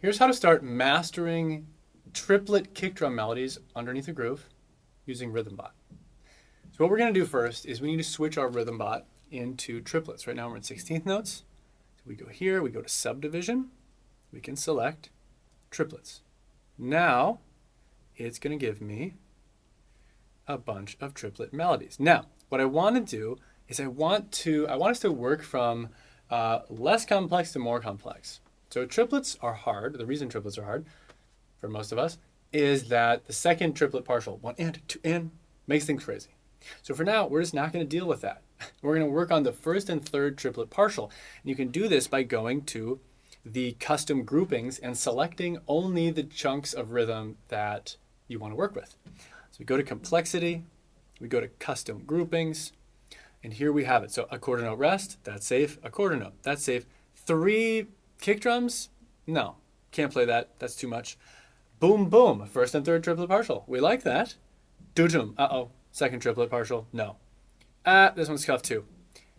Here's how to start mastering triplet kick drum melodies underneath a groove using RhythmBot. So what we're going to do first is we need to switch our RhythmBot into triplets. Right now we're in 16th notes. So we go here, we go to subdivision, we can select triplets. Now it's going to give me a bunch of triplet melodies. Now what I want to do is I want us to work from less complex to more complex. So triplets are hard. The reason triplets are hard for most of us is that the second triplet partial, 1 and 2 and, makes things crazy. So for now, we're just not going to deal with that. We're going to work on the first and third triplet partial. And you can do this by going to the custom groupings and selecting only the chunks of rhythm that you want to work with. So we go to complexity, we go to custom groupings, and here we have it. So a quarter note rest, that's safe. A quarter note, that's safe. 3 kick drums? No, can't play that. That's too much. Boom, boom, first and third triplet partial. We like that. Doo-doom, uh-oh, second triplet partial. No. This one's cuffed too.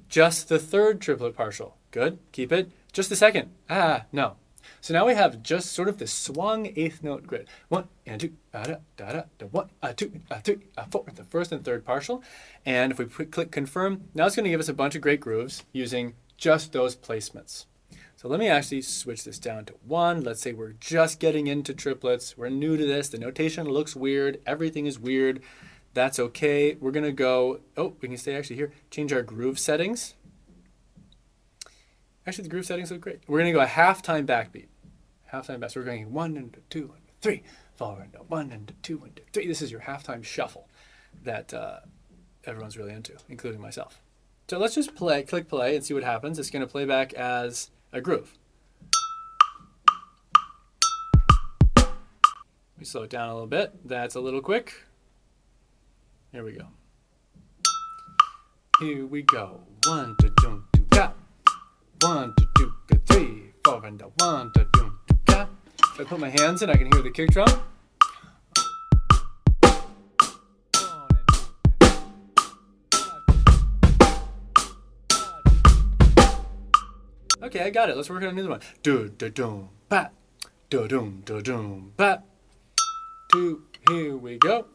Just the third triplet partial. Good, keep it. Just the second. No. So now we have just sort of this swung 8th note grid. 1 and 2, da-da, 1, 2, 3, 4, the first and third partial. And if we click confirm, now it's going to give us a bunch of great grooves using just those placements. So let me actually switch this down to 1. Let's say we're just getting into triplets. We're new to this. The notation looks weird. Everything is weird. That's okay. We're going to go, we can stay actually here, change our groove settings. Actually, the groove settings look great. We're going to go a half-time backbeat. Half-time back. So we're going 1 and 2 and 3, 4 and 1 and 2 and 3. This is your half-time shuffle that everyone's really into, including myself. So let's just click play and see what happens. It's going to play back as a groove. We slow it down a little bit. That's a little quick. Here we go. Here we go. 1 2 2 2 ga. 1 2 2 3 4 and 1 2 2 ga. If I put my hands in, I can hear the kick drum. Okay, I got it. Let's work on another one. Do do doom pat. Do doom pat. Here we go.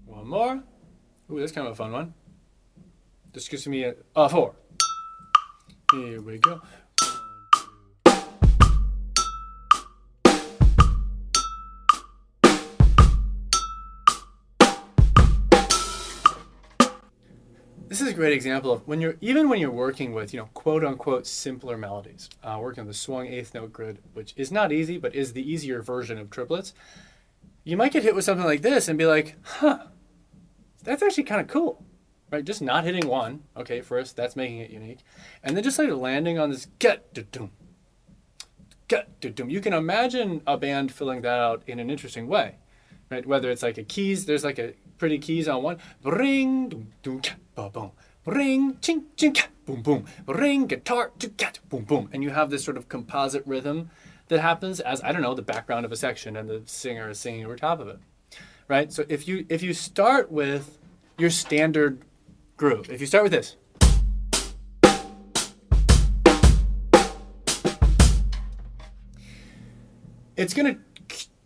One more. Ooh, that's kind of a fun one. This gives me a 4. Here we go. This is a great example of when you're working with, quote unquote simpler melodies, working on the swung 8th note grid, which is not easy, but is the easier version of triplets. You might get hit with something like this and be like, that's actually kind of cool, right? Just not hitting 1. Okay, first, that's making it unique. And then just like landing on this get-do-doom. You can imagine a band filling that out in an interesting way, right? Whether it's like a keys, there's like a pretty keys on one, ring, doom, doom, ba, boom, ring, ching, ching, boom, boom, ring, guitar, boom, boom, and you have this sort of composite rhythm that happens as, I don't know, the background of a section and the singer is singing over top of it, right? So if you start with your standard groove, if you start with this, it's going to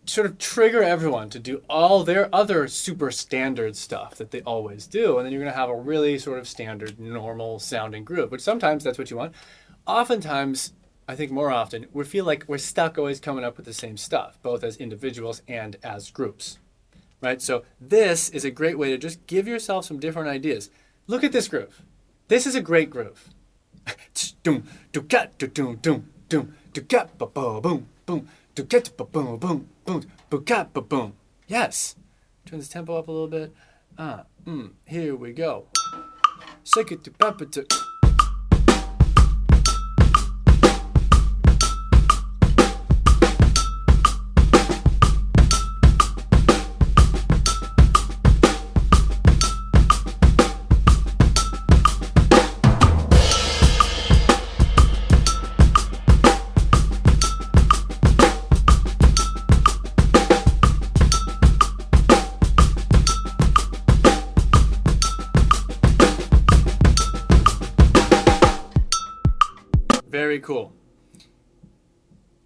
sort of trigger everyone to do all their other super standard stuff that they always do. And then you're going to have a really sort of standard, normal sounding groove, which sometimes that's what you want. Oftentimes, I think more often, we feel like we're stuck always coming up with the same stuff, both as individuals and as groups, right? So this is a great way to just give yourself some different ideas. Look at this groove. This is a great groove. Doom, do gat, do doom, doom, doom, do gat, ba boom, boom. To get boom boom boom boom boom. Yes. Turn this tempo up a little bit. Here we go. Shake it to pop it to. Very cool.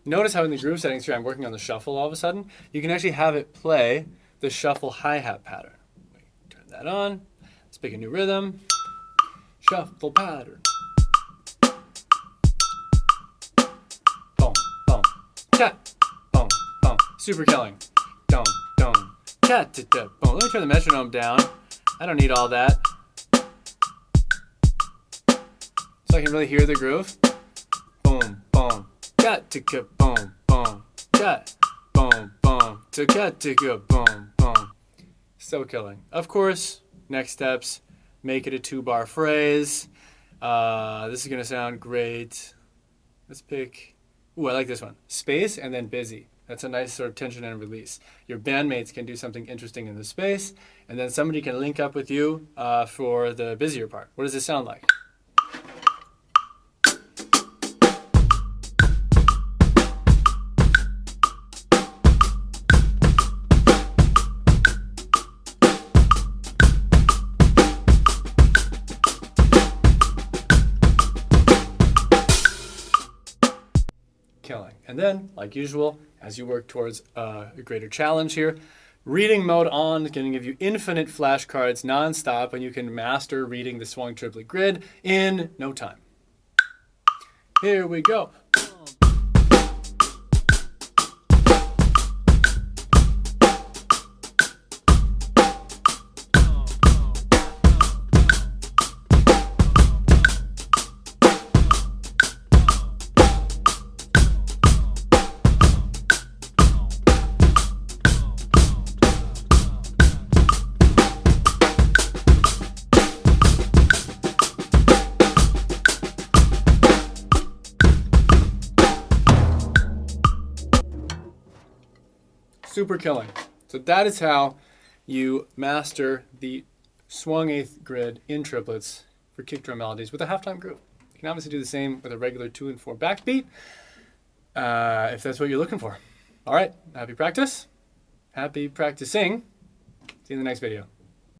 Notice how in the groove settings here, I'm working on the shuffle all of a sudden. You can actually have it play the shuffle hi-hat pattern. Turn that on. Let's pick a new rhythm. Shuffle pattern. Boom, boom, cat, boom, boom. Super killing. Dum, dum, cat, boom. Let me turn the metronome down. I don't need all that. So I can really hear the groove. Boom, boom. Cat ticka boom boom cat boom boom to cat ticka boom boom. So killing. Of course, next steps, make it a 2-bar phrase. This is gonna sound great. Let's pick. Ooh, I like this one. Space and then busy. That's a nice sort of tension and release. Your bandmates can do something interesting in the space, and then somebody can link up with you for the busier part. What does this sound like? Killing. And then, like usual, as you work towards a greater challenge here, reading mode on is going to give you infinite flashcards nonstop, and you can master reading the swung triplet grid in no time. Here we go. Super killing. So that is how you master the swung eighth grid in triplets for kick drum melodies with a halftime groove. You can obviously do the same with a regular 2 and 4 backbeat if that's what you're looking for. All right, happy practice. Happy practicing. See you in the next video.